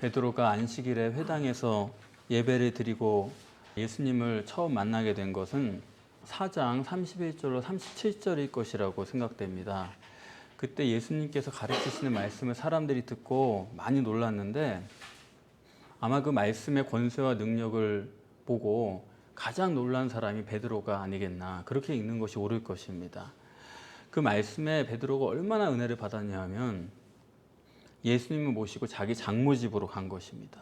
베드로가 안식일에 회당에서 예배를 드리고 예수님을 처음 만나게 된 것은 4장 31절로 37절일 것이라고 생각됩니다. 그때 예수님께서 가르치시는 말씀을 사람들이 듣고 많이 놀랐는데 아마 그 말씀의 권세와 능력을 보고 가장 놀란 사람이 베드로가 아니겠나, 그렇게 읽는 것이 옳을 것입니다. 그 말씀에 베드로가 얼마나 은혜를 받았냐 하면 예수님을 모시고 자기 장모 집으로 간 것입니다.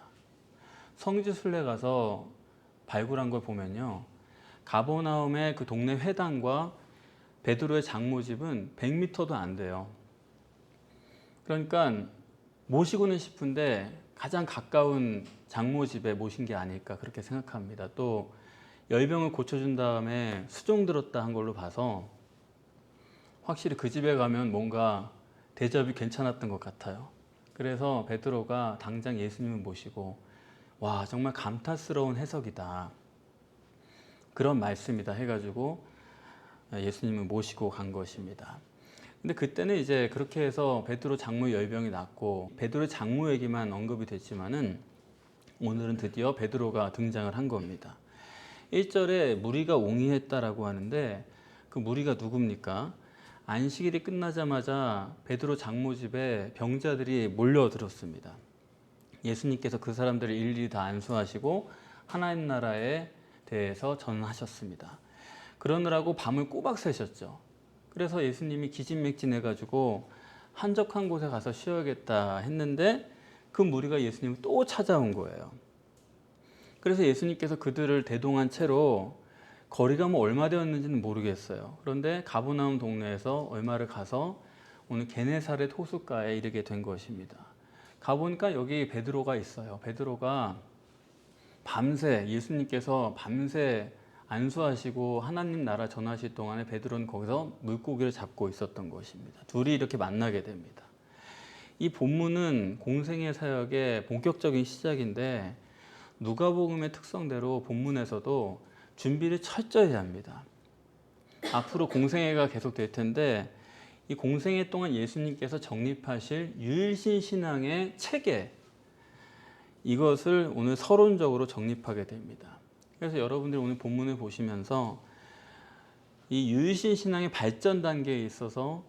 성지순례 가서 발굴한 걸 보면요, 가버나움의 그 동네 회당과 베드로의 장모 집은 100m도 안 돼요. 그러니까 모시고는 싶은데 가장 가까운 장모 집에 모신 게 아닐까, 그렇게 생각합니다. 또 열병을 고쳐준 다음에 수종 들었다 한 걸로 봐서 확실히 그 집에 가면 뭔가 대접이 괜찮았던 것 같아요. 그래서 베드로가 당장 예수님을 모시고, 와, 정말 감탄스러운 해석이다, 그런 말씀이다 해가지고 예수님을 모시고 간 것입니다. 근데 그때는 이제 그렇게 해서 베드로 장모 열병이 났고 베드로 장모 얘기만 언급이 됐지만은 오늘은 드디어 베드로가 등장을 한 겁니다. 1절에 무리가 옹이했다라고 하는데 그 무리가 누굽니까? 안식일이 끝나자마자 베드로 장모 집에 병자들이 몰려들었습니다. 예수님께서 그 사람들을 일일이 다 안수하시고 하나님 나라에 대해서 전하셨습니다. 그러느라고 밤을 꼬박 새셨죠. 그래서 예수님이 기진맥진해가지고 한적한 곳에 가서 쉬어야겠다 했는데 그 무리가 예수님을 또 찾아온 거예요. 그래서 예수님께서 그들을 대동한 채로 거리가 뭐 얼마 되었는지는 모르겠어요. 그런데 가버나움 동네에서 얼마를 가서 오늘 게네사렛 호숫가에 이르게 된 것입니다. 가보니까 여기 베드로가 있어요. 베드로가 밤새, 예수님께서 밤새 안수하시고 하나님 나라 전하실 동안에 베드로는 거기서 물고기를 잡고 있었던 것입니다. 둘이 이렇게 만나게 됩니다. 이 본문은 공생애 사역의 본격적인 시작인데 누가복음의 특성대로 본문에서도 준비를 철저히 합니다. 앞으로 공생애가 계속될 텐데 이 공생애 동안 예수님께서 정립하실 유일신 신앙의 체계, 이것을 오늘 서론적으로 정립하게 됩니다. 그래서 여러분들이 오늘 본문을 보시면서 이 유일신 신앙의 발전 단계에 있어서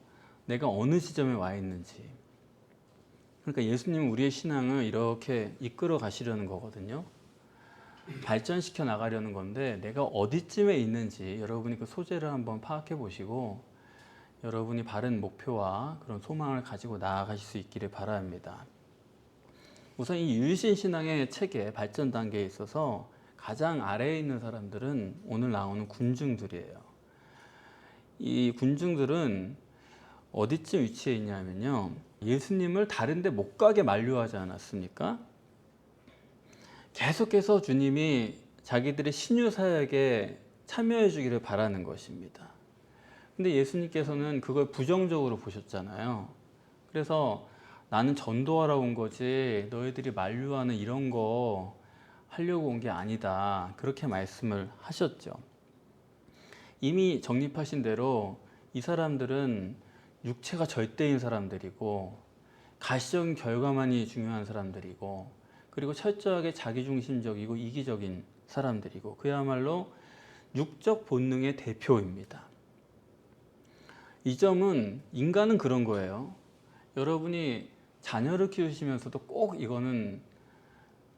내가 어느 지점에 와 있는지, 그러니까 예수님은 우리의 신앙을 이렇게 이끌어 가시려는 거거든요. 발전시켜 나가려는 건데 내가 어디쯤에 있는지 여러분이 그 소재를 한번 파악해 보시고 여러분이 바른 목표와 그런 소망을 가지고 나아가실 수 있기를 바랍니다. 우선 이 유일신 신앙의 체계 발전 단계에 있어서 가장 아래에 있는 사람들은 오늘 나오는 군중들이에요. 이 군중들은 어디쯤 위치해 있냐면요, 예수님을 다른 데 못 가게 만류하지 않았습니까? 계속해서 주님이 자기들의 신유 사역에 참여해 주기를 바라는 것입니다. 근데 예수님께서는 그걸 부정적으로 보셨잖아요. 그래서 나는 전도하러 온 거지 너희들이 만류하는 이런 거 하려고 온 게 아니다, 그렇게 말씀을 하셨죠. 이미 정립하신 대로 이 사람들은 육체가 절대인 사람들이고 가시적인 결과만이 중요한 사람들이고 그리고 철저하게 자기중심적이고 이기적인 사람들이고 그야말로 육적 본능의 대표입니다. 이 점은 인간은 그런 거예요. 여러분이 자녀를 키우시면서도 꼭 이거는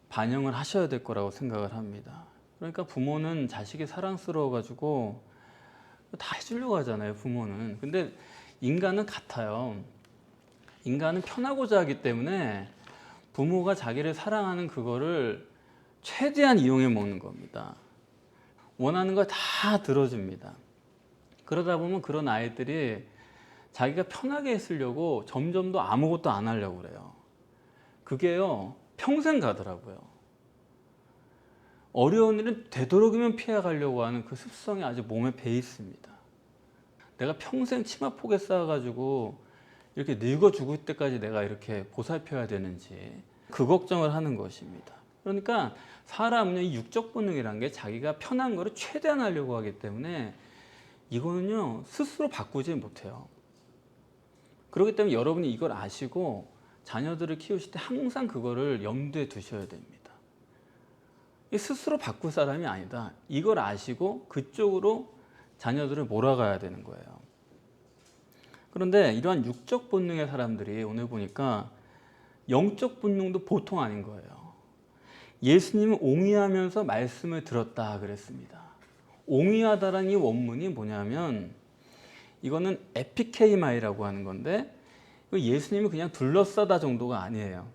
반영을 하셔야 될 거라고 생각을 합니다. 그러니까 부모는 자식이 사랑스러워 가지고 다 해주려고 하잖아요, 부모는. 근데 인간은 같아요. 인간은 편하고자 하기 때문에 부모가 자기를 사랑하는 그거를 최대한 이용해 먹는 겁니다. 원하는 걸 다 들어줍니다. 그러다 보면 그런 아이들이 자기가 편하게 했으려고 점점 더 아무것도 안 하려고 그래요. 그게요, 평생 가더라고요. 어려운 일은 되도록이면 피해가려고 하는 그 습성이 아주 몸에 배 있습니다. 내가 평생 치마폭에 쌓아가지고 이렇게 늙어 죽을 때까지 내가 이렇게 보살펴야 되는지 그 걱정을 하는 것입니다. 그러니까 사람은 이 육적 본능이라는 게 자기가 편한 거를 최대한 하려고 하기 때문에 이거는요 스스로 바꾸지 못해요. 그렇기 때문에 여러분이 이걸 아시고 자녀들을 키우실 때 항상 그거를 염두에 두셔야 됩니다. 스스로 바꿀 사람이 아니다. 이걸 아시고 그쪽으로 자녀들을 몰아가야 되는 거예요. 그런데 이러한 육적 본능의 사람들이 오늘 보니까 영적 본능도 보통 아닌 거예요. 예수님은 옹의하면서 말씀을 들었다 그랬습니다. 옹의하다라는 이 원문이 뭐냐면 이거는 에피케이마이라고 하는 건데 예수님이 그냥 둘러싸다 정도가 아니에요.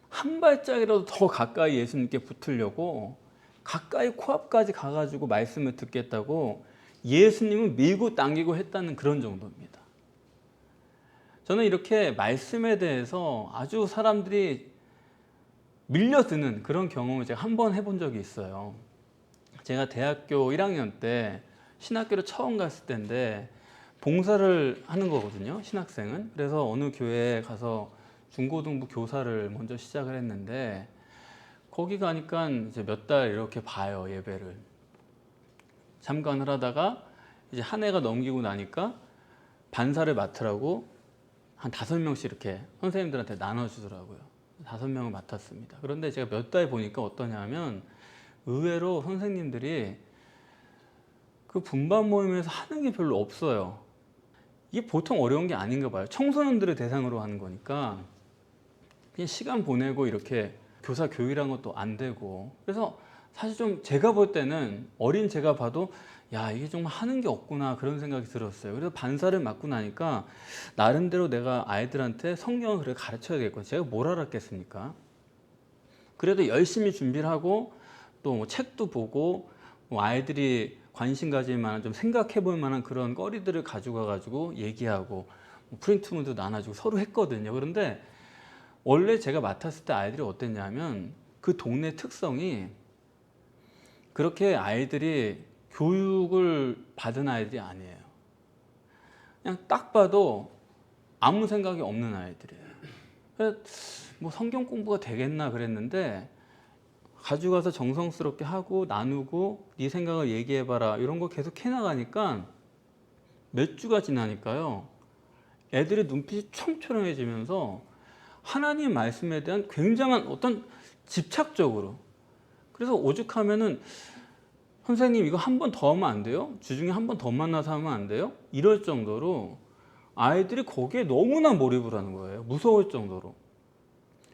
한 발짝이라도 더 가까이 예수님께 붙으려고 가까이 코앞까지 가가지고 말씀을 듣겠다고 예수님을 밀고 당기고 했다는 그런 정도입니다. 저는 이렇게 말씀에 대해서 아주 사람들이 밀려드는 그런 경험을 제가 한 번 해본 적이 있어요. 제가 대학교 1학년 때 신학교를 처음 갔을 때인데 봉사를 하는 거거든요, 신학생은. 그래서 어느 교회에 가서 중고등부 교사를 먼저 시작을 했는데 거기 가니까 이제 몇 달 이렇게 봐요, 예배를. 잠깐을 하다가 이제 한 해가 넘기고 나니까 반사를 맡으라고 한 5명씩 이렇게 선생님들한테 나눠주더라고요. 5명을 맡았습니다. 그런데 제가 몇 달 보니까 어떠냐면 의외로 선생님들이 그 분반 모임에서 하는 게 별로 없어요. 이게 보통 어려운 게 아닌가 봐요. 청소년들을 대상으로 하는 거니까 그냥 시간 보내고 이렇게 교사 교육이란 것도 안 되고, 그래서 사실 좀 제가 볼 때는 어린 제가 봐도 야, 이게 정말 하는 게 없구나 그런 생각이 들었어요. 그래서 반사를 맡고 나니까 나름대로 내가 아이들한테 성경을 그래 가르쳐야 되겠고, 제가 뭘 알았겠습니까? 그래도 열심히 준비를 하고 또 뭐 책도 보고 뭐 아이들이 관심 가질 만한, 좀 생각해 볼 만한 그런 거리들을 가지고 가지고 얘기하고 뭐 프린트물도 나눠주고 서로 했거든요. 그런데 원래 제가 맡았을 때 아이들이 어땠냐면 그 동네 특성이 그렇게 아이들이 교육을 받은 아이들이 아니에요. 그냥 딱 봐도 아무 생각이 없는 아이들이에요. 그래서 뭐 성경 공부가 되겠나 그랬는데 가지고 가서 정성스럽게 하고 나누고 네 생각을 얘기해봐라 이런 거 계속 해나가니까 몇 주가 지나니까요, 애들의 눈빛이 총초롱해지면서 하나님 말씀에 대한 굉장한 어떤 집착적으로, 그래서 오죽하면은 선생님 이거 한 번 더 하면 안 돼요? 주중에 한 번 더 만나서 하면 안 돼요? 이럴 정도로 아이들이 거기에 너무나 몰입을 하는 거예요. 무서울 정도로.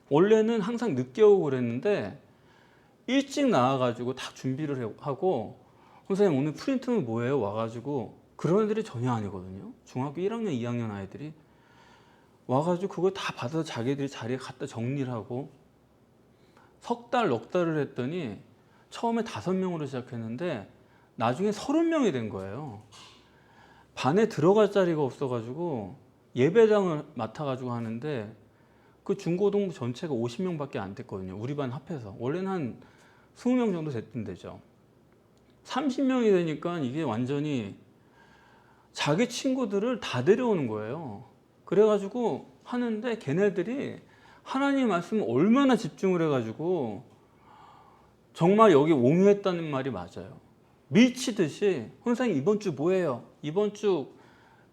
원래는 항상 늦게 오고 그랬는데 일찍 나와가지고 다 준비를 하고 선생님 오늘 프린트는 뭐예요? 와가지고, 그런 애들이 전혀 아니거든요. 중학교 1학년 2학년 아이들이 와가지고 그걸 다 받아서 자기들이 자리에 갖다 정리를 하고, 석 달, 넉 달을 했더니 처음에 5명으로 시작했는데 나중에 30명이 된 거예요. 반에 들어갈 자리가 없어가지고 예배당을 맡아가지고 하는데 그 중고등부 전체가 50명밖에 안 됐거든요. 우리 반 합해서. 원래는 한 20명 정도 됐던 데죠. 30명이 되니까 이게 완전히 자기 친구들을 다 데려오는 거예요. 그래가지고 하는데 걔네들이 하나님 말씀을 얼마나 집중을 해가지고 정말 여기 옹유했다는 말이 맞아요. 미치듯이 선생님 이번 주 뭐예요? 이번 주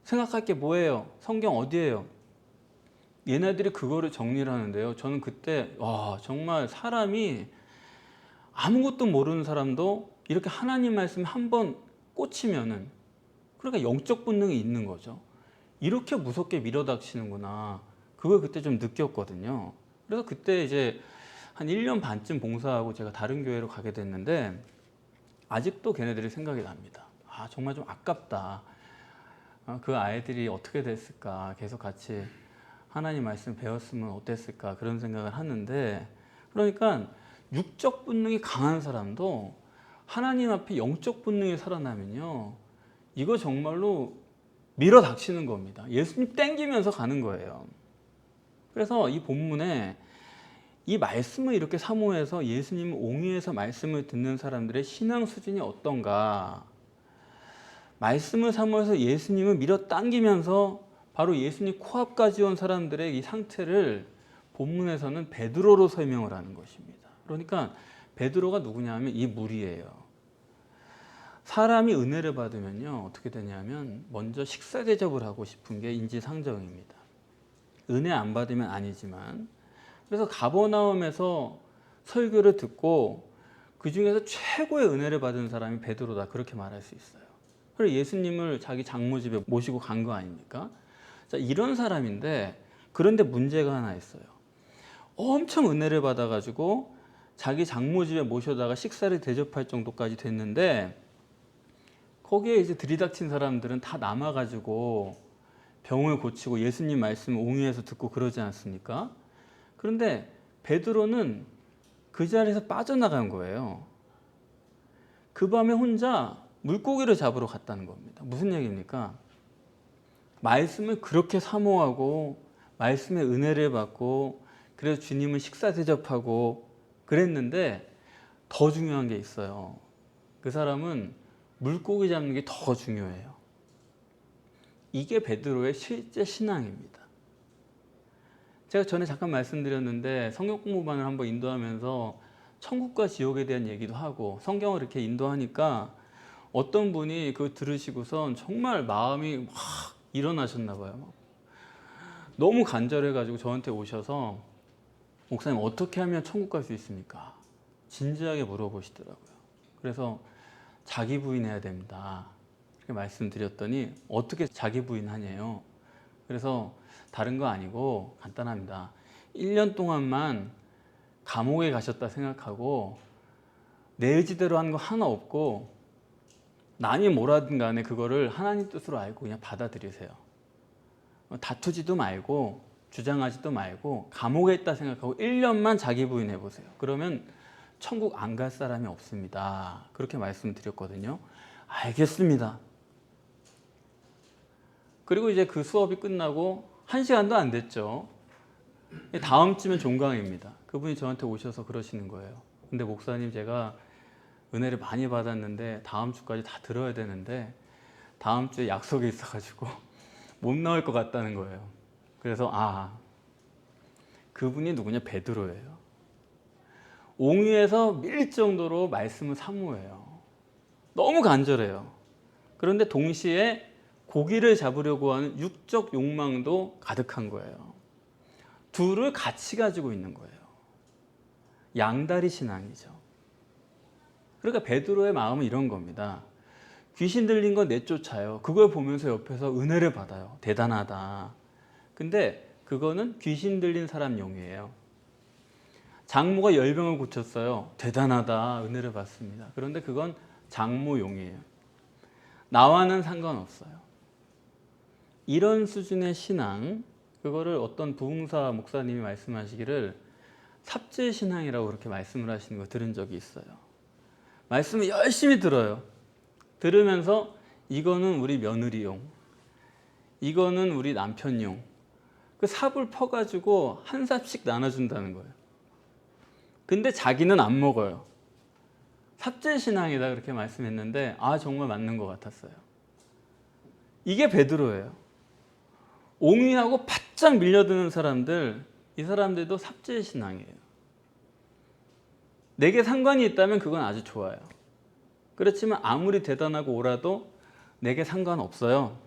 생각할 게 뭐예요? 성경 어디예요? 얘네들이 그거를 정리를 하는데요. 저는 그때 와, 정말 사람이 아무것도 모르는 사람도 이렇게 하나님 말씀 한번 꽂히면은, 그러니까 영적 본능이 있는 거죠. 이렇게 무섭게 밀어닥치는구나. 그걸 그때 좀 느꼈거든요. 그래서 그때 이제 한 1년 반쯤 봉사하고 제가 다른 교회로 가게 됐는데 아직도 걔네들이 생각이 납니다. 아, 정말 좀 아깝다. 그 아이들이 어떻게 됐을까? 계속 같이 하나님 말씀 배웠으면 어땠을까? 그런 생각을 하는데, 그러니까 육적 본능이 강한 사람도 하나님 앞에 영적 본능이 살아나면요, 이거 정말로 밀어닥치는 겁니다. 예수님 땡기면서 가는 거예요. 그래서 이 본문에 이 말씀을 이렇게 사모해서 예수님을 옹의해서 말씀을 듣는 사람들의 신앙 수준이 어떤가, 말씀을 사모해서 예수님을 밀어당기면서 바로 예수님 코앞까지 온 사람들의 이 상태를 본문에서는 베드로로 설명을 하는 것입니다. 그러니까 베드로가 누구냐 하면 이 무리예요. 사람이 은혜를 받으면요 어떻게 되냐면 먼저 식사 대접을 하고 싶은 게 인지상정입니다. 은혜 안 받으면 아니지만. 그래서 가버나움에서 설교를 듣고 그 중에서 최고의 은혜를 받은 사람이 베드로다, 그렇게 말할 수 있어요. 그래서 예수님을 자기 장모 집에 모시고 간 거 아닙니까? 자, 이런 사람인데, 그런데 문제가 하나 있어요. 엄청 은혜를 받아가지고 자기 장모 집에 모셔다가 식사를 대접할 정도까지 됐는데, 거기에 이제 들이닥친 사람들은 다 남아가지고 병을 고치고 예수님 말씀을 옹유해서 듣고 그러지 않습니까? 그런데 베드로는 그 자리에서 빠져나간 거예요. 그 밤에 혼자 물고기를 잡으러 갔다는 겁니다. 무슨 얘기입니까? 말씀을 그렇게 사모하고 말씀의 은혜를 받고 그래서 주님을 식사 대접하고 그랬는데, 더 중요한 게 있어요. 그 사람은 물고기 잡는 게 더 중요해요. 이게 베드로의 실제 신앙입니다. 제가 전에 잠깐 말씀드렸는데, 성경 공부반을 한번 인도하면서 천국과 지옥에 대한 얘기도 하고 성경을 이렇게 인도하니까 어떤 분이 그거 들으시고선 정말 마음이 막 일어나셨나 봐요. 너무 간절해가지고 저한테 오셔서, 목사님 어떻게 하면 천국 갈 수 있습니까? 진지하게 물어보시더라고요. 그래서 자기 부인해야 됩니다, 이렇게 말씀드렸더니, 어떻게 자기 부인하냐요. 그래서 다른 거 아니고 간단합니다. 1년 동안만 감옥에 가셨다 생각하고 내 의지대로 하는 거 하나 없고 남이 뭐라든 간에 그거를 하나님 뜻으로 알고 그냥 받아들이세요. 다투지도 말고 주장하지도 말고 감옥에 있다 생각하고 1년만 자기 부인해 보세요. 그러면 천국 안 갈 사람이 없습니다, 그렇게 말씀드렸거든요. 알겠습니다. 그리고 이제 그 수업이 끝나고 1시간도 안 됐죠. 다음 주면 종강입니다. 그분이 저한테 오셔서 그러시는 거예요. 근데 목사님, 제가 은혜를 많이 받았는데 다음 주까지 다 들어야 되는데 다음 주에 약속이 있어가지고 못 나올 것 같다는 거예요. 그래서 그분이 누구냐? 베드로예요. 옹유에서 밀 정도로 말씀을 사모해요. 너무 간절해요. 그런데 동시에 고기를 잡으려고 하는 육적 욕망도 가득한 거예요. 둘을 같이 가지고 있는 거예요. 양다리 신앙이죠. 그러니까 베드로의 마음은 이런 겁니다. 귀신 들린 거 내쫓아요. 그걸 보면서 옆에서 은혜를 받아요. 대단하다. 근데 그거는 귀신 들린 사람 용이에요. 장모가 열병을 고쳤어요. 대단하다. 은혜를 받습니다. 그런데 그건 장모용이에요. 나와는 상관없어요. 이런 수준의 신앙, 그거를 어떤 부흥사 목사님이 말씀하시기를 삽질신앙이라고 그렇게 말씀을 하시는 거 들은 적이 있어요. 말씀을 열심히 들어요. 들으면서 이거는 우리 며느리용, 이거는 우리 남편용, 그 삽을 퍼가지고 한 삽씩 나눠준다는 거예요. 근데 자기는 안 먹어요. 삽질신앙이다, 그렇게 말씀했는데 정말 맞는 것 같았어요. 이게 베드로예요. 옹이하고 바짝 밀려드는 사람들, 이 사람들도 삽질신앙이에요. 내게 상관이 있다면 그건 아주 좋아요. 그렇지만 아무리 대단하고 오라도 내게 상관없어요.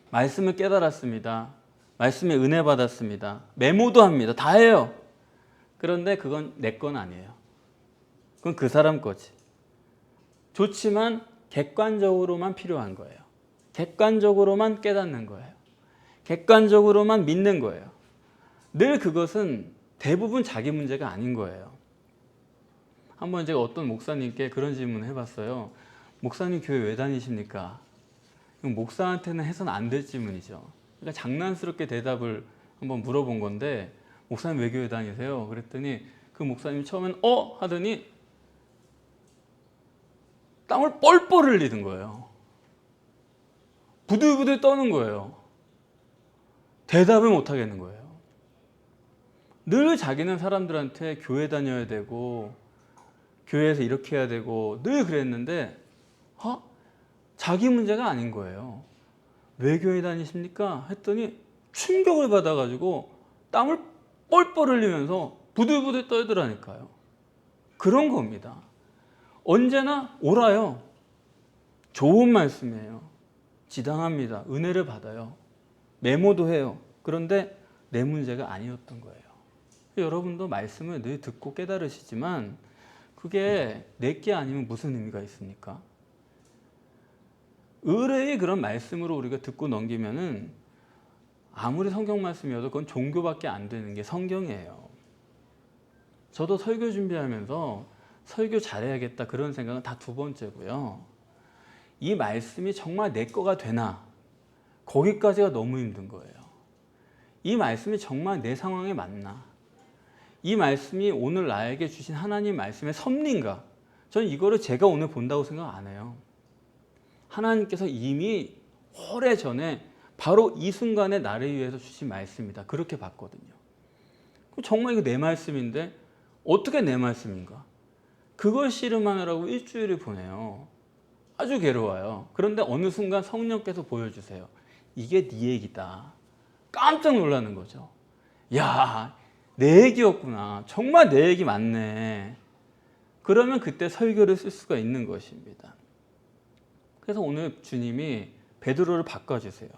말씀을 깨달았습니다. 말씀에 은혜 받았습니다. 메모도 합니다. 다 해요. 그런데 그건 내 건 아니에요. 그건 그 사람 거지. 좋지만 객관적으로만 필요한 거예요. 객관적으로만 깨닫는 거예요. 객관적으로만 믿는 거예요. 늘 그것은 대부분 자기 문제가 아닌 거예요. 한번 제가 어떤 목사님께 그런 질문을 해봤어요. 목사님 교회 왜 다니십니까? 목사한테는 해서는 안 될 질문이죠. 그러니까 장난스럽게 대답을 한번 물어본 건데, 목사님 왜 교회 다니세요? 그랬더니 그 목사님이 처음엔 하더니 땀을 뻘뻘 흘리는 거예요. 부들부들 떠는 거예요. 대답을 못 하겠는 거예요. 늘 자기는 사람들한테 교회 다녀야 되고 교회에서 이렇게 해야 되고 늘 그랬는데 자기 문제가 아닌 거예요. 왜 교회 다니십니까? 했더니 충격을 받아가지고 땀을 뻘뻘 흘리면서 부들부들 떨더라니까요. 그런 겁니다. 언제나 옳아요. 좋은 말씀이에요. 지당합니다. 은혜를 받아요. 메모도 해요. 그런데 내 문제가 아니었던 거예요. 여러분도 말씀을 늘 듣고 깨달으시지만 그게 내게 아니면 무슨 의미가 있습니까? 의뢰의 그런 말씀으로 우리가 듣고 넘기면은 아무리 성경 말씀이어도 그건 종교밖에 안 되는 게 성경이에요. 저도 설교 준비하면서 설교 잘해야겠다 그런 생각은 다 두 번째고요. 이 말씀이 정말 내 거가 되나? 거기까지가 너무 힘든 거예요. 이 말씀이 정말 내 상황에 맞나? 이 말씀이 오늘 나에게 주신 하나님 말씀의 섭리인가? 저는 이거를 제가 오늘 본다고 생각 안 해요. 하나님께서 이미 오래전에 바로 이 순간에 나를 위해서 주신 말씀이다. 그렇게 봤거든요. 정말 이거 내 말씀인데 어떻게 내 말씀인가? 그걸 씨름하느라고 일주일을 보내요. 아주 괴로워요. 그런데 어느 순간 성령께서 보여주세요. 이게 네 얘기다. 깜짝 놀라는 거죠. 야, 내 얘기였구나. 정말 내 얘기 맞네. 그러면 그때 설교를 쓸 수가 있는 것입니다. 그래서 오늘 주님이 베드로를 바꿔주세요.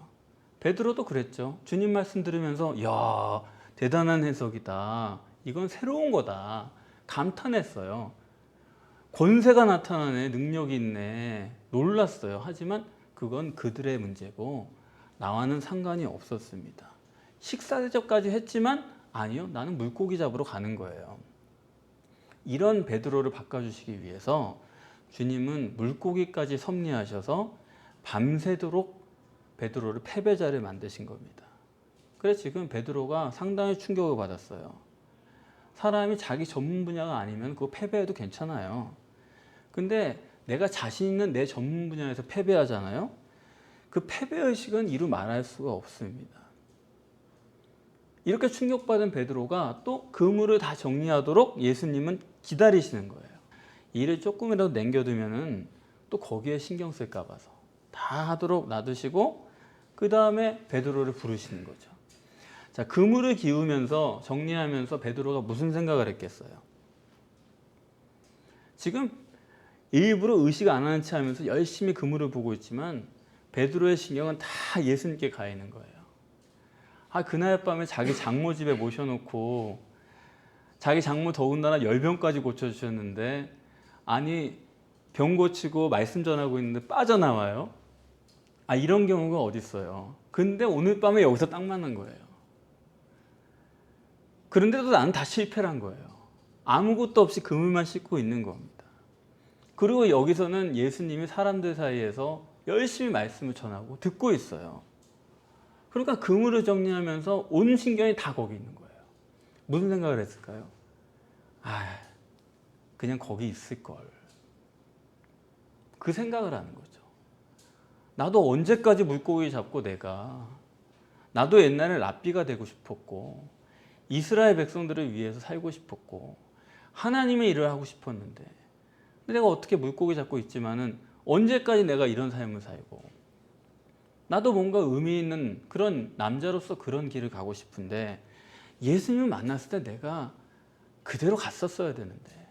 베드로도 그랬죠. 주님 말씀 들으면서 야, 대단한 해석이다. 이건 새로운 거다. 감탄했어요. 권세가 나타나네. 능력이 있네. 놀랐어요. 하지만 그건 그들의 문제고 나와는 상관이 없었습니다. 식사 대접까지 했지만 아니요. 나는 물고기 잡으러 가는 거예요. 이런 베드로를 바꿔주시기 위해서 주님은 물고기까지 섭리하셔서 밤새도록 베드로를 패배자를 만드신 겁니다. 그래서 지금 베드로가 상당히 충격을 받았어요. 사람이 자기 전문 분야가 아니면 그거 패배해도 괜찮아요. 근데 내가 자신 있는 내 전문 분야에서 패배하잖아요. 그 패배의식은 이루 말할 수가 없습니다. 이렇게 충격받은 베드로가 또 그물을 다 정리하도록 예수님은 기다리시는 거예요. 일을 조금이라도 남겨두면은 또 거기에 신경 쓸까 봐서 다 하도록 놔두시고 그 다음에 베드로를 부르시는 거죠. 자, 그물을 기우면서 정리하면서 베드로가 무슨 생각을 했겠어요? 지금 일부러 의식 안 하는 체 하면서 열심히 그물을 보고 있지만 베드로의 신경은 다 예수님께 가 있는 거예요. 그날 밤에 자기 장모 집에 모셔놓고 자기 장모 더군다나 열병까지 고쳐주셨는데 아니 병 고치고 말씀 전하고 있는데 빠져나와요. 이런 경우가 어디 있어요. 근데 오늘 밤에 여기서 딱 만난 거예요. 그런데도 나는 다 실패를 한 거예요. 아무것도 없이 그물만 씻고 있는 겁니다. 그리고 여기서는 예수님이 사람들 사이에서 열심히 말씀을 전하고 듣고 있어요. 그러니까 그물을 정리하면서 온 신경이 다 거기 있는 거예요. 무슨 생각을 했을까요? 그냥 거기 있을걸. 그 생각을 하는 거죠. 나도 언제까지 물고기 잡고 나도 옛날에 랍비가 되고 싶었고 이스라엘 백성들을 위해서 살고 싶었고 하나님의 일을 하고 싶었는데 내가 어떻게 물고기 잡고 있지만은 언제까지 내가 이런 삶을 살고 나도 뭔가 의미 있는 그런 남자로서 그런 길을 가고 싶은데 예수님을 만났을 때 내가 그대로 갔었어야 되는데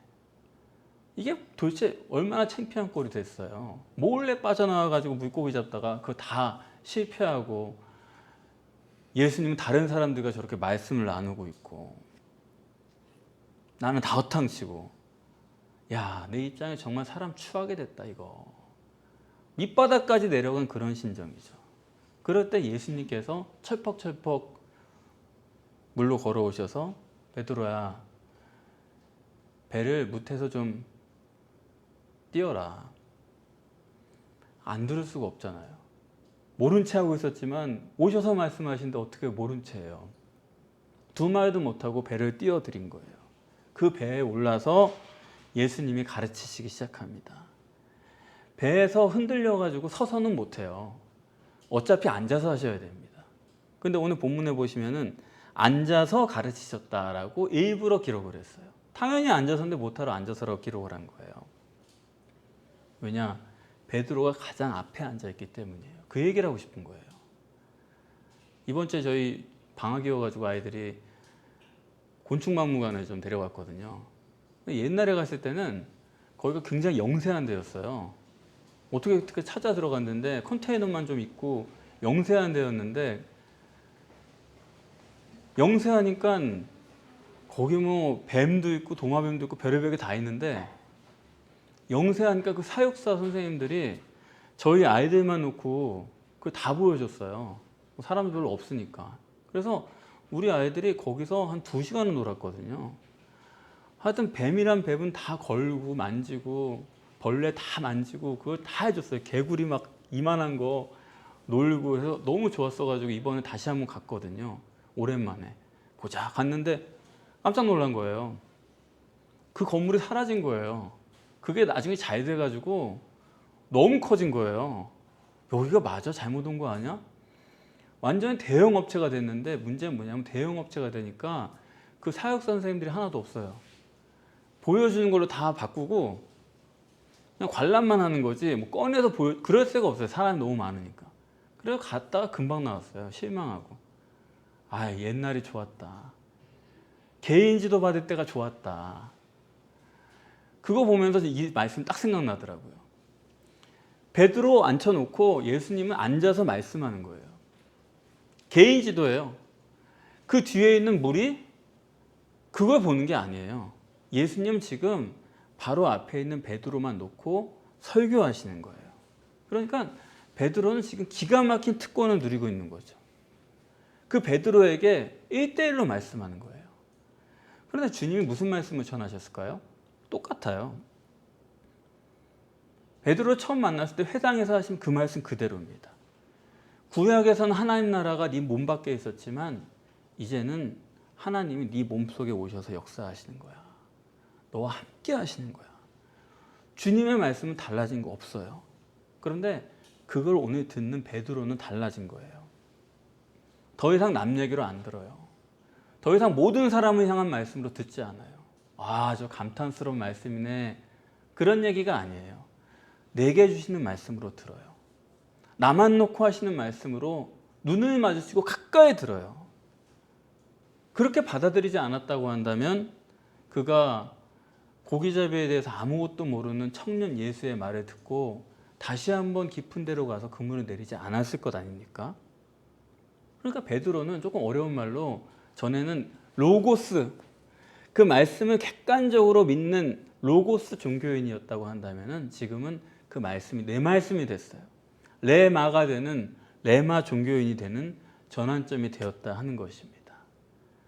이게 도대체 얼마나 창피한 꼴이 됐어요. 몰래 빠져나와가지고 물고기 잡다가 그거 다 실패하고 예수님은 다른 사람들과 저렇게 말씀을 나누고 있고 나는 다 허탕치고 내 입장에 정말 사람 추하게 됐다 이거. 밑바닥까지 내려간 그런 심정이죠. 그럴 때 예수님께서 철퍽철퍽 물로 걸어오셔서 베드로야 배를 무태서 좀 띄어라. 안 들을 수가 없잖아요. 모른 채 하고 있었지만 오셔서 말씀하시는데 어떻게 모른 채예요. 두 말도 못하고 배를 띄워드린 거예요. 그 배에 올라서 예수님이 가르치시기 시작합니다. 배에서 흔들려가지고 서서는 못해요. 어차피 앉아서 하셔야 됩니다. 근데 오늘 본문에 보시면은 앉아서 가르치셨다라고 일부러 기록을 했어요. 당연히 앉아서인데 못하러 앉아서라고 기록을 한 거예요. 왜냐? 베드로가 가장 앞에 앉아있기 때문이에요. 그 얘기를 하고 싶은 거예요. 이번 주에 저희 방학이어가지고 아이들이 곤충박물관을 좀 데려갔거든요. 옛날에 갔을 때는 거기가 굉장히 영세한 데였어요. 어떻게 찾아 들어갔는데 컨테이너만 좀 있고 영세한 데였는데 영세하니까 거기 뭐 뱀도 있고 도마뱀도 있고 별의별 게 다 있는데 영세하니까 그 사육사 선생님들이 저희 아이들만 놓고 그걸 다 보여줬어요. 사람들 별로 없으니까. 그래서 우리 아이들이 거기서 한 2시간을 놀았거든요. 하여튼 뱀이란 뱀은 다 걸고 만지고 벌레 다 만지고 그걸 다 해줬어요. 개구리 막 이만한 거 놀고 해서 너무 좋았어가지고 이번에 다시 한번 갔거든요. 오랜만에. 보자 갔는데 깜짝 놀란 거예요. 그 건물이 사라진 거예요. 그게 나중에 잘 돼가지고 너무 커진 거예요. 여기가 맞아? 잘못 온 거 아니야? 완전히 대형 업체가 됐는데 문제는 뭐냐면 대형 업체가 되니까 그 사육 선생님들이 하나도 없어요. 보여주는 걸로 다 바꾸고 그냥 관람만 하는 거지 뭐 꺼내서 그럴 새가 없어요. 사람이 너무 많으니까. 그래서 갔다가 금방 나왔어요. 실망하고. 아, 옛날이 좋았다. 개인지도 받을 때가 좋았다. 그거 보면서 이 말씀 딱 생각나더라고요. 베드로 앉혀놓고 예수님은 앉아서 말씀하는 거예요. 개인지도예요. 그 뒤에 있는 물이 그걸 보는 게 아니에요. 예수님 지금 바로 앞에 있는 베드로만 놓고 설교하시는 거예요. 그러니까 베드로는 지금 기가 막힌 특권을 누리고 있는 거죠. 그 베드로에게 1대1로 말씀하는 거예요. 그런데 주님이 무슨 말씀을 전하셨을까요? 똑같아요. 베드로 처음 만났을 때 회당에서 하신 그 말씀 그대로입니다. 구약에서는 하나님 나라가 네 몸 밖에 있었지만 이제는 하나님이 네 몸속에 오셔서 역사하시는 거야. 너와 함께 하시는 거야. 주님의 말씀은 달라진 거 없어요. 그런데 그걸 오늘 듣는 베드로는 달라진 거예요. 더 이상 남 얘기로 안 들어요. 더 이상 모든 사람을 향한 말씀으로 듣지 않아요. 아, 저 감탄스러운 말씀이네. 그런 얘기가 아니에요. 내게 주시는 말씀으로 들어요. 나만 놓고 하시는 말씀으로 눈을 마주치고 가까이 들어요. 그렇게 받아들이지 않았다고 한다면 그가 고기잡이에 대해서 아무것도 모르는 청년 예수의 말을 듣고 다시 한번 깊은 데로 가서 그물을 내리지 않았을 것 아닙니까? 그러니까 베드로는 조금 어려운 말로 전에는 로고스, 그 말씀을 객관적으로 믿는 로고스 종교인이었다고 한다면 지금은 그 말씀이 내 말씀이 됐어요. 레마가 되는 레마 종교인이 되는 전환점이 되었다 하는 것입니다.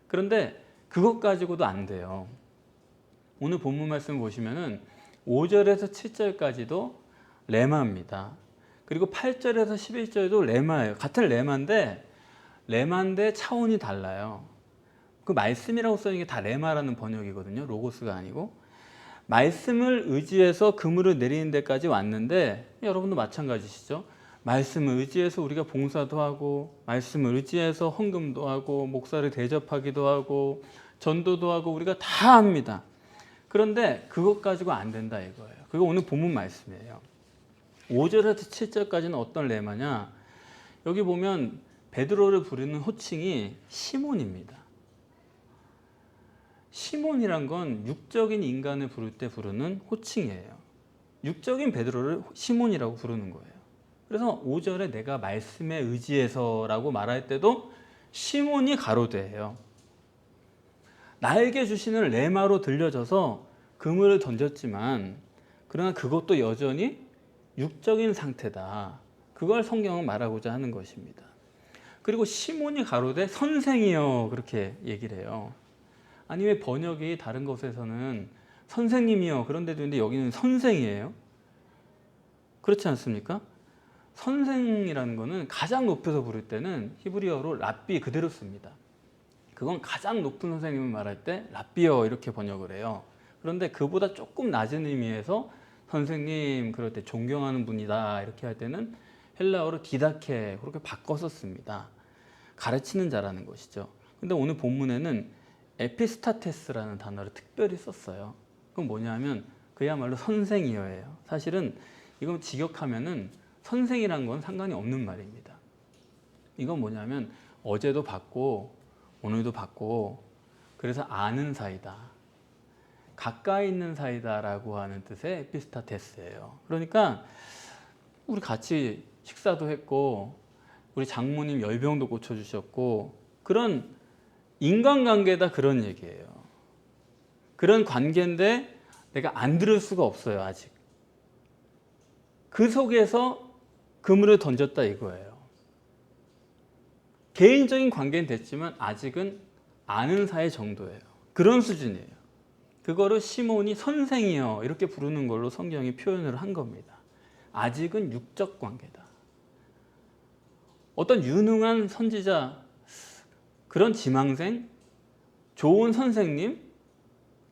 그런데 그것 가지고도 안 돼요. 오늘 본문 말씀 보시면은 5절에서 7절까지도 레마입니다. 그리고 8절에서 11절도 레마예요. 같은 레마인데 차원이 달라요. 그 말씀이라고 써있는 게 다 레마라는 번역이거든요. 로고스가 아니고. 말씀을 의지해서 그물을 내리는 데까지 왔는데 여러분도 마찬가지시죠. 말씀을 의지해서 우리가 봉사도 하고 말씀을 의지해서 헌금도 하고 목사를 대접하기도 하고 전도도 하고 우리가 다 합니다. 그런데 그것 가지고 안 된다 이거예요. 그거 오늘 본문 말씀이에요. 5절에서 7절까지는 어떤 레마냐. 여기 보면 베드로를 부르는 호칭이 시몬입니다. 시몬이란 건 육적인 인간을 부를 때 부르는 호칭이에요. 육적인 베드로를 시몬이라고 부르는 거예요. 그래서 5절에 내가 말씀에 의지해서라고 말할 때도 시몬이 가로되예요. 나에게 주시는 레마로 들려져서 그물을 던졌지만 그러나 그것도 여전히 육적인 상태다. 그걸 성경은 말하고자 하는 것입니다. 그리고 시몬이 가로되 선생이여 그렇게 얘기를 해요. 아니 왜 번역이 다른 곳에서는 선생님이요 그런 데도 있는데 여기는 선생이에요? 그렇지 않습니까? 선생이라는 거는 가장 높여서 부를 때는 히브리어로 랍비 그대로 씁니다. 그건 가장 높은 선생님을 말할 때 랍비어 이렇게 번역을 해요. 그런데 그보다 조금 낮은 의미에서 선생님 그럴 때 존경하는 분이다 이렇게 할 때는 헬라어로 디다케 그렇게 바꿔서 씁니다. 가르치는 자라는 것이죠. 근데 오늘 본문에는 에피스타테스라는 단어를 특별히 썼어요. 그건 뭐냐면 그야말로 선생이어예요. 사실은 이건 직역하면은 선생이란 건 상관이 없는 말입니다. 이건 뭐냐면 어제도 봤고 오늘도 봤고 그래서 아는 사이다. 가까이 있는 사이다라고 하는 뜻의 에피스타테스예요. 그러니까 우리 같이 식사도 했고 우리 장모님 열병도 고쳐주셨고 그런 인간관계다 그런 얘기예요. 그런 관계인데 내가 안 들을 수가 없어요. 아직. 그 속에서 그물을 던졌다 이거예요. 개인적인 관계는 됐지만 아직은 아는 사이 정도예요. 그런 수준이에요. 그거를 시몬이 선생이여 이렇게 부르는 걸로 성경이 표현을 한 겁니다. 아직은 육적 관계다. 어떤 유능한 선지자, 그런 지망생, 좋은 선생님,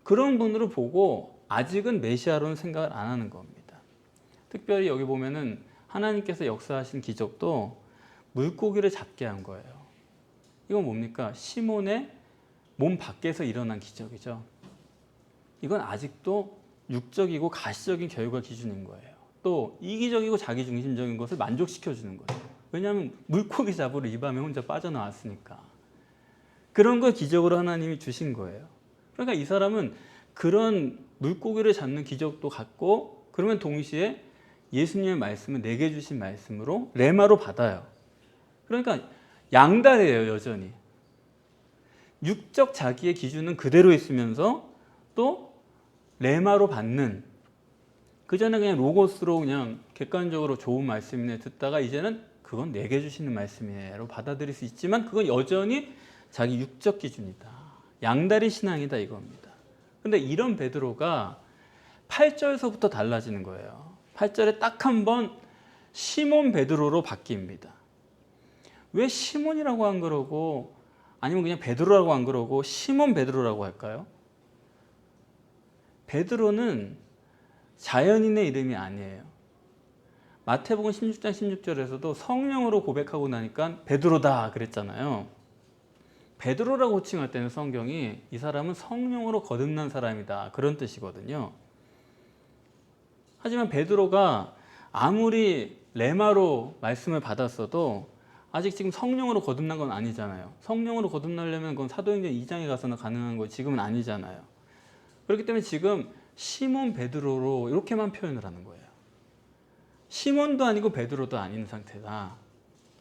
그런 분으로 보고 아직은 메시아로는 생각을 안 하는 겁니다. 특별히 여기 보면은 하나님께서 역사하신 기적도 물고기를 잡게 한 거예요. 이건 뭡니까? 시몬의 몸 밖에서 일어난 기적이죠. 이건 아직도 육적이고 가시적인 결과 기준인 거예요. 또 이기적이고 자기중심적인 것을 만족시켜주는 거예요. 왜냐하면 물고기 잡으러 이 밤에 혼자 빠져나왔으니까. 그런 걸 기적으로 하나님이 주신 거예요. 그러니까 이 사람은 그런 물고기를 잡는 기적도 갖고 그러면 동시에 예수님의 말씀을 내게 주신 말씀으로 레마로 받아요. 그러니까 양다리예요, 여전히. 육적 자기의 기준은 그대로 있으면서 또 레마로 받는, 그전에 그냥 로고스로 그냥 객관적으로 좋은 말씀이네 듣다가 이제는 그건 내게 주시는 말씀이에요 받아들일 수 있지만 그건 여전히 자기 육적 기준이다. 양다리 신앙이다 이겁니다. 근데 이런 베드로가 8절서부터 달라지는 거예요. 8절에 딱 한 번 시몬 베드로로 바뀝니다. 왜 시몬이라고 안 그러고 아니면 그냥 베드로라고 안 그러고 시몬 베드로라고 할까요? 베드로는 자연인의 이름이 아니에요. 마태복음 16장 16절에서도 성령으로 고백하고 나니까 베드로다 그랬잖아요. 베드로라고 호칭할 때는 성경이 이 사람은 성령으로 거듭난 사람이다 그런 뜻이거든요. 하지만 베드로가 아무리 레마로 말씀을 받았어도 아직 지금 성령으로 거듭난 건 아니잖아요. 성령으로 거듭나려면 그건 사도행전 2장에 가서는 가능한 거 지금은 아니잖아요. 그렇기 때문에 지금 시몬 베드로로 이렇게만 표현을 하는 거예요. 시몬도 아니고 베드로도 아닌 상태다.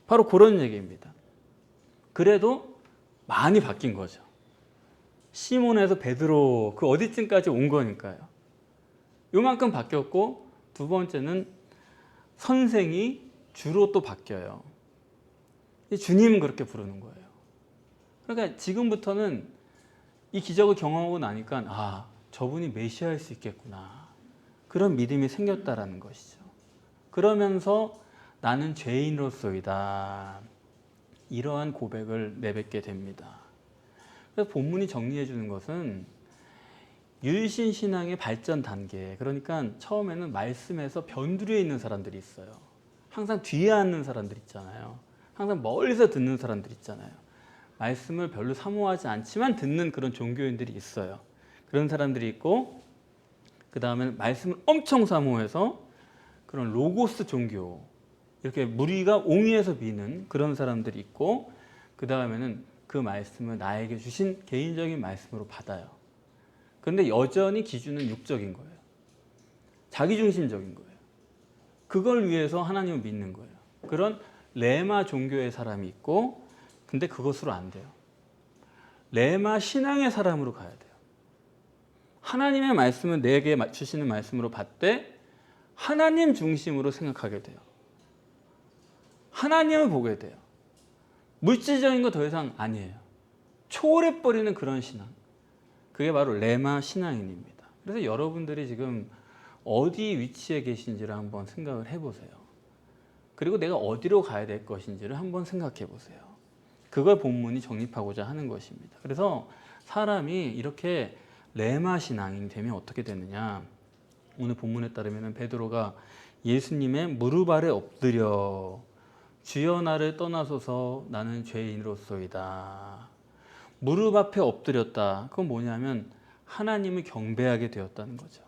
바로 그런 얘기입니다. 그래도 많이 바뀐 거죠. 시몬에서 베드로 그 어디쯤까지 온 거니까요. 요만큼 바뀌었고 두 번째는 선생이 주로 또 바뀌어요. 주님은 그렇게 부르는 거예요. 그러니까 지금부터는 이 기적을 경험하고 나니까 아, 저분이 메시아일 수 있겠구나. 그런 믿음이 생겼다라는 것이죠. 그러면서 나는 죄인으로서이다. 이러한 고백을 내뱉게 됩니다. 그래서 본문이 정리해 주는 것은 유일신 신앙의 발전 단계, 그러니까 처음에는 말씀에서 변두리에 있는 사람들이 있어요. 항상 뒤에 앉는 사람들 있잖아요. 항상 멀리서 듣는 사람들 있잖아요. 말씀을 별로 사모하지 않지만 듣는 그런 종교인들이 있어요. 그런 사람들이 있고, 그 다음에 말씀을 엄청 사모해서 그런 로고스 종교, 이렇게 무리가 옹이해서 미는 그런 사람들이 있고, 그 다음에는 그 말씀을 나에게 주신 개인적인 말씀으로 받아요. 그런데 여전히 기준은 육적인 거예요. 자기중심적인 거예요. 그걸 위해서 하나님을 믿는 거예요. 그런 레마 종교의 사람이 있고, 근데 그것으로 안 돼요. 레마 신앙의 사람으로 가야 돼요. 하나님의 말씀을 내게 주시는 말씀으로 받되 하나님 중심으로 생각하게 돼요. 하나님을 보게 돼요. 물질적인 거 더 이상 아니에요. 초월해버리는 그런 신앙. 그게 바로 레마 신앙인입니다. 그래서 여러분들이 지금 어디 위치에 계신지를 한번 생각을 해보세요. 그리고 내가 어디로 가야 될 것인지를 한번 생각해 보세요. 그걸 본문이 정립하고자 하는 것입니다. 그래서 사람이 이렇게 레마 신앙인이 되면 어떻게 되느냐. 오늘 본문에 따르면 베드로가 예수님의 무릎 아래 엎드려 주여 나를 떠나소서 나는 죄인으로소이다. 무릎 앞에 엎드렸다. 그건 뭐냐면 하나님을 경배하게 되었다는 거죠.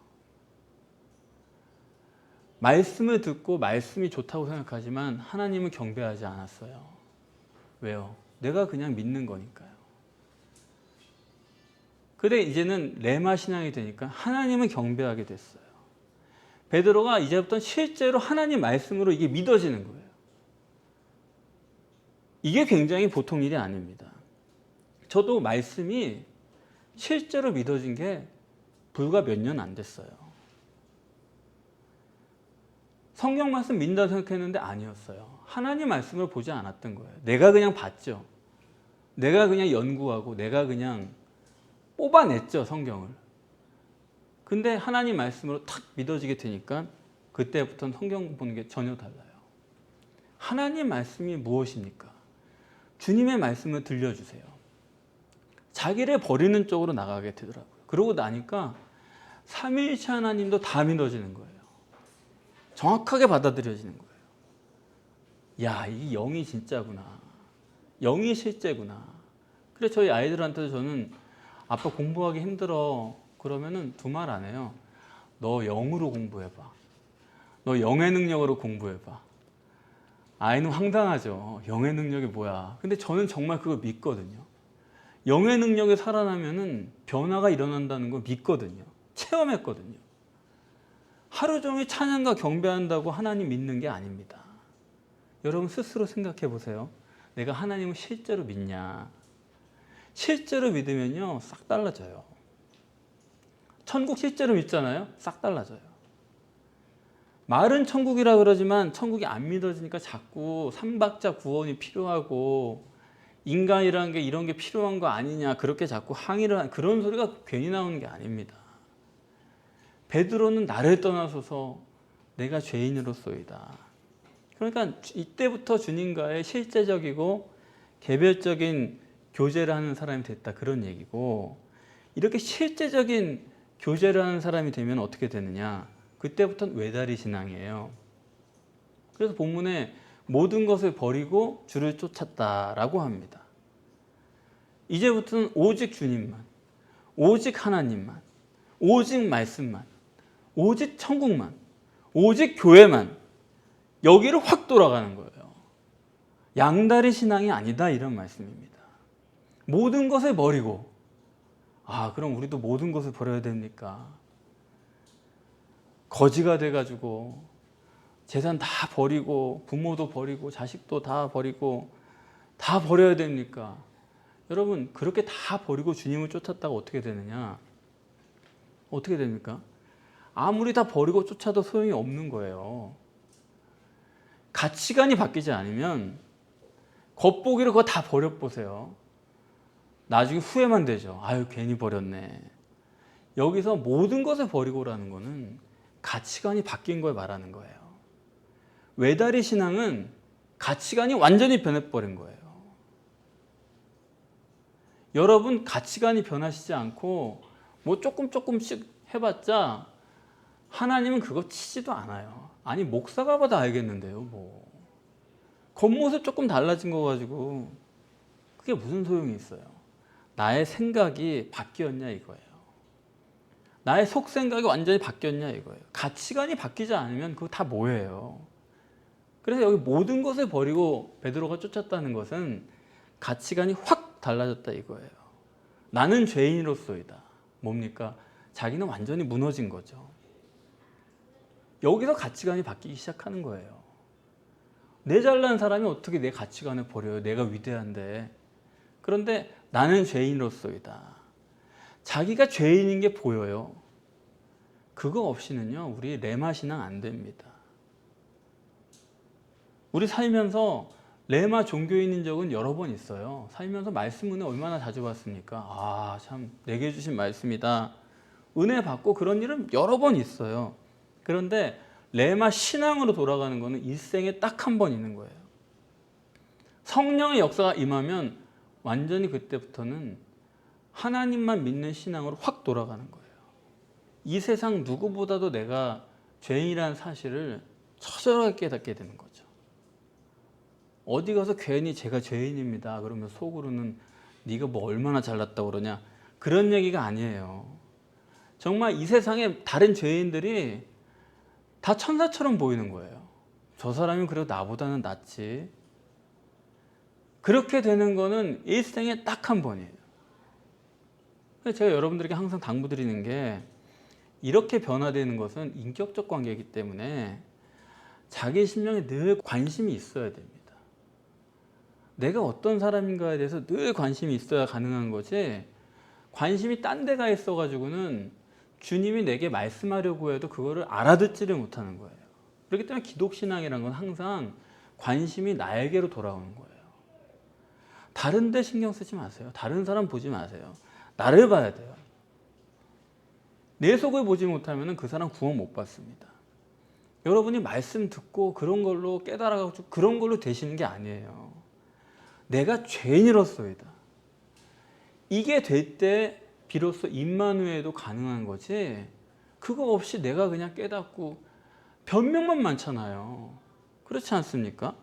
말씀을 듣고 말씀이 좋다고 생각하지만 하나님을 경배하지 않았어요. 왜요? 내가 그냥 믿는 거니까요. 근데 이제는 레마 신앙이 되니까 하나님을 경배하게 됐어요. 베드로가 이제부터 실제로 하나님 말씀으로 이게 믿어지는 거예요. 이게 굉장히 보통 일이 아닙니다. 저도 말씀이 실제로 믿어진 게 불과 몇 년 안 됐어요. 성경 말씀 믿는다 생각했는데 아니었어요. 하나님 말씀을 보지 않았던 거예요. 내가 그냥 봤죠. 내가 그냥 연구하고 내가 그냥 뽑아냈죠, 성경을. 근데 하나님 말씀으로 탁 믿어지게 되니까 그때부터는 성경 보는 게 전혀 달라요. 하나님 말씀이 무엇입니까? 주님의 말씀을 들려주세요. 자기를 버리는 쪽으로 나가게 되더라고요. 그러고 나니까 삼위일체 하나님도 다 믿어지는 거예요. 정확하게 받아들여지는 거예요. 야, 이 영이 진짜구나. 영이 실제구나. 그래서 저희 아이들한테도 저는 아빠 공부하기 힘들어. 그러면은 두 말 안 해요. 너 영으로 공부해봐. 너 영의 능력으로 공부해봐. 아이는 황당하죠. 영의 능력이 뭐야. 근데 저는 정말 그걸 믿거든요. 영의 능력에 살아나면은 변화가 일어난다는 걸 믿거든요. 체험했거든요. 하루 종일 찬양과 경배한다고 하나님 믿는 게 아닙니다. 여러분 스스로 생각해 보세요. 내가 하나님을 실제로 믿냐? 실제로 믿으면요, 싹 달라져요. 천국 실제로 믿잖아요? 싹 달라져요. 말은 천국이라 그러지만 천국이 안 믿어지니까 자꾸 삼박자 구원이 필요하고 인간이라는 게 이런 게 필요한 거 아니냐, 그렇게 자꾸 항의를 하는 그런 소리가 괜히 나오는 게 아닙니다. 베드로는 나를 떠나소서 내가 죄인으로소이다. 그러니까 이때부터 주님과의 실제적이고 개별적인 교제를 하는 사람이 됐다, 그런 얘기고, 이렇게 실제적인 교제를 하는 사람이 되면 어떻게 되느냐, 그때부터는 외다리 신앙이에요. 그래서 본문에 모든 것을 버리고 주를 쫓았다라고 합니다. 이제부터는 오직 주님만, 오직 하나님만, 오직 말씀만, 오직 천국만, 오직 교회만, 여기를 확 돌아가는 거예요. 양다리 신앙이 아니다, 이런 말씀입니다. 모든 것을 버리고, 그럼 우리도 모든 것을 버려야 됩니까? 거지가 돼가지고 재산 다 버리고 부모도 버리고 자식도 다 버리고 다 버려야 됩니까? 여러분, 그렇게 다 버리고 주님을 쫓았다가 어떻게 되느냐? 어떻게 됩니까? 아무리 다 버리고 쫓아도 소용이 없는 거예요. 가치관이 바뀌지 않으면 겉보기로 그거 다 버려보세요. 나중에 후회만 되죠. 아유, 괜히 버렸네. 여기서 모든 것을 버리고라는 거는 가치관이 바뀐 걸 말하는 거예요. 외다리 신앙은 가치관이 완전히 변해버린 거예요. 여러분, 가치관이 변하시지 않고 뭐 조금씩 해봤자 하나님은 그거 치지도 않아요. 아니, 목사가 봐도 알겠는데요, 뭐. 겉모습 조금 달라진 거 가지고 그게 무슨 소용이 있어요? 나의 생각이 바뀌었냐, 이거예요. 나의 속생각이 완전히 바뀌었냐, 이거예요. 가치관이 바뀌지 않으면 그거 다 뭐예요? 그래서 여기 모든 것을 버리고 베드로가 쫓았다는 것은 가치관이 확 달라졌다, 이거예요. 나는 죄인으로서이다. 뭡니까? 자기는 완전히 무너진 거죠. 여기서 가치관이 바뀌기 시작하는 거예요. 내 잘난 사람이 어떻게 내 가치관을 버려요? 내가 위대한데. 그런데 나는 죄인으로서이다. 자기가 죄인인 게 보여요. 그거 없이는요, 우리 레마 신앙 안 됩니다. 우리 살면서 레마 종교인인 적은 여러 번 있어요. 살면서 말씀 은혜 얼마나 자주 받습니까? 참 내게 주신 말씀이다. 은혜 받고 그런 일은 여러 번 있어요. 그런데 레마 신앙으로 돌아가는 거는 일생에 딱 한 번 있는 거예요. 성령의 역사가 임하면 완전히 그때부터는 하나님만 믿는 신앙으로 확 돌아가는 거예요. 이 세상 누구보다도 내가 죄인이라는 사실을 처절하게 깨닫게 되는 거죠. 어디 가서 괜히 제가 죄인입니다 그러면 속으로는 네가 뭐 얼마나 잘났다고 그러냐, 그런 얘기가 아니에요. 정말 이 세상에 다른 죄인들이 다 천사처럼 보이는 거예요. 저 사람이 그래도 나보다는 낫지. 그렇게 되는 거는 일생에 딱 한 번이에요. 제가 여러분들에게 항상 당부드리는 게, 이렇게 변화되는 것은 인격적 관계이기 때문에 자기 심령에 늘 관심이 있어야 됩니다. 내가 어떤 사람인가에 대해서 늘 관심이 있어야 가능한 거지, 관심이 딴 데가 있어가지고는 주님이 내게 말씀하려고 해도 그거를 알아듣지를 못하는 거예요. 그렇기 때문에 기독신앙이라는 건 항상 관심이 나에게로 돌아오는 거예요. 다른 데 신경 쓰지 마세요. 다른 사람 보지 마세요. 나를 봐야 돼요. 내 속을 보지 못하면 그 사람 구원 못 받습니다. 여러분이 말씀 듣고 그런 걸로 깨달아가지고 그런 걸로 되시는 게 아니에요. 내가 죄인이로소이다. 이게 될 때 비로소 임마누엘도 가능한 거지, 그거 없이 내가 그냥 깨닫고 변명만 많잖아요. 그렇지 않습니까?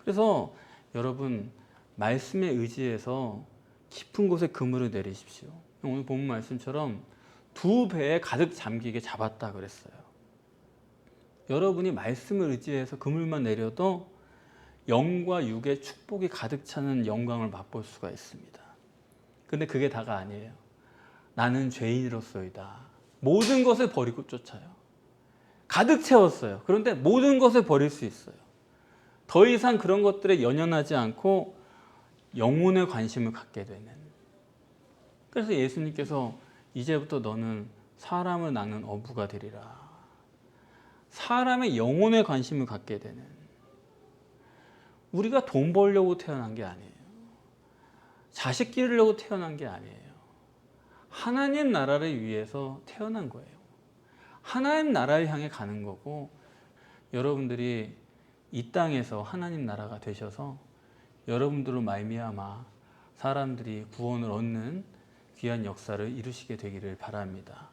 그래서 여러분, 말씀에 의지해서 깊은 곳에 그물을 내리십시오. 오늘 본 말씀처럼 2배에 가득 잠기게 잡았다 그랬어요. 여러분이 말씀을 의지해서 그물만 내려도 영과 육의 축복이 가득 차는 영광을 맛볼 수가 있습니다. 근데 그게 다가 아니에요. 나는 죄인으로서이다. 모든 것을 버리고 쫓아요. 가득 채웠어요. 그런데 모든 것을 버릴 수 있어요. 더 이상 그런 것들에 연연하지 않고 영혼에 관심을 갖게 되는. 그래서 예수님께서 이제부터 너는 사람을 낳는 어부가 되리라. 사람의 영혼에 관심을 갖게 되는. 우리가 돈 벌려고 태어난 게 아니에요. 자식 기르려고 태어난 게 아니에요. 하나님 나라를 위해서 태어난 거예요. 하나님 나라를 향해 가는 거고, 여러분들이 이 땅에서 하나님 나라가 되셔서 여러분들로 말미암아 사람들이 구원을 얻는 귀한 역사를 이루시게 되기를 바랍니다.